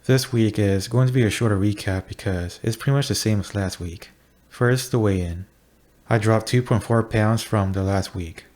This week is going to be a shorter recap because it's pretty much the same as last week. First, the weigh-in. I dropped 2.4 pounds from the last week,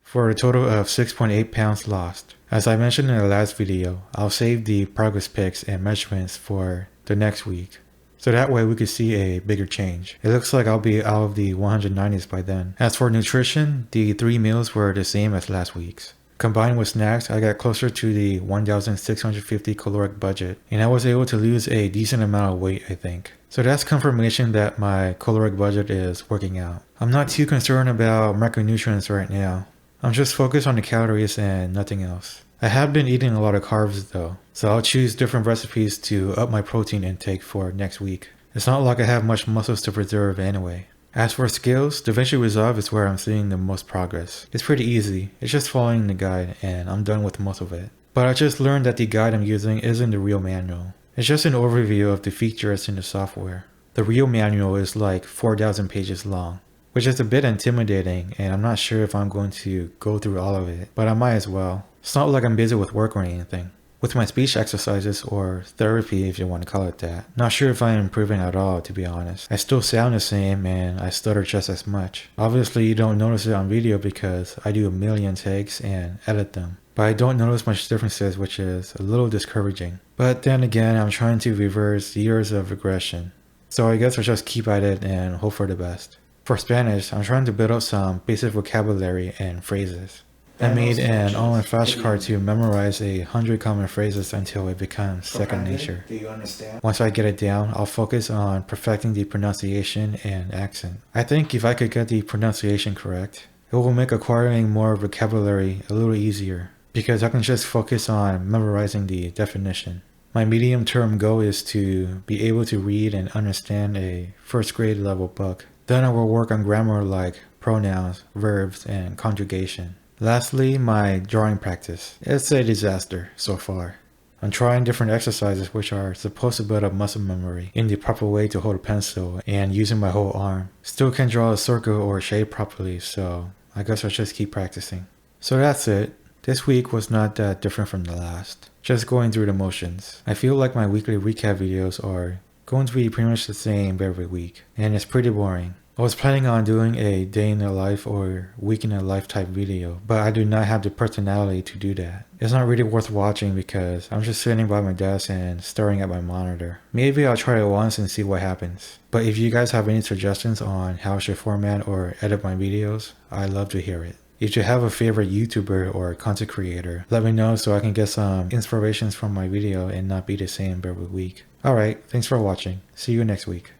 for a total of 6.8 pounds lost. As I mentioned in the last video, I'll save the progress pics and measurements for the next week, so that way we could see a bigger change. It looks like I'll be out of the 190s by then. As for nutrition, the 3 meals were the same as last week's. Combined with snacks, I got closer to the 1,650 caloric budget, and I was able to lose a decent amount of weight, I think. So that's confirmation that my caloric budget is working out. I'm not too concerned about macronutrients right now. I'm just focused on the calories and nothing else. I have been eating a lot of carbs though, so I'll choose different recipes to up my protein intake for next week. It's not like I have much muscles to preserve anyway. As for skills, DaVinci Resolve is where I'm seeing the most progress. It's pretty easy, it's just following the guide and I'm done with most of it. But I just learned that the guide I'm using isn't the real manual. It's just an overview of the features in the software. The real manual is like 4,000 pages long, which is a bit intimidating and I'm not sure if I'm going to go through all of it, but I might as well. It's not like I'm busy with work or anything. With my speech exercises, or therapy if you want to call it that, not sure if I'm improving at all, to be honest. I still sound the same and I stutter just as much. Obviously you don't notice it on video because I do a million takes and edit them. But I don't notice much differences, which is a little discouraging. But then again, I'm trying to reverse years of regression. So I guess I'll just keep at it and hope for the best. For Spanish, I'm trying to build up some basic vocabulary and phrases. I made an online flashcard to memorize 100 common phrases until it becomes second nature. Do you understand? Once I get it down, I'll focus on perfecting the pronunciation and accent. I think if I could get the pronunciation correct, it will make acquiring more vocabulary a little easier, because I can just focus on memorizing the definition. My medium-term goal is to be able to read and understand a first grade level book. Then I will work on grammar like pronouns, verbs, and conjugation. Lastly, my drawing practice. It's a disaster so far. I'm trying different exercises which are supposed to build up muscle memory in the proper way to hold a pencil and using my whole arm. Still can't draw a circle or a shape properly, so I guess I'll just keep practicing. So that's it. This week was not that different from the last. Just going through the motions. I feel like my weekly recap videos are going to be pretty much the same every week, and it's pretty boring. I was planning on doing a day in the life or week in the life type video, but I do not have the personality to do that. It's not really worth watching because I'm just sitting by my desk and staring at my monitor. Maybe I'll try it once and see what happens. But if you guys have any suggestions on how I should format or edit my videos, I'd love to hear it. If you have a favorite YouTuber or content creator, let me know so I can get some inspirations from my video and not be the same every week. Alright, thanks for watching. See you next week.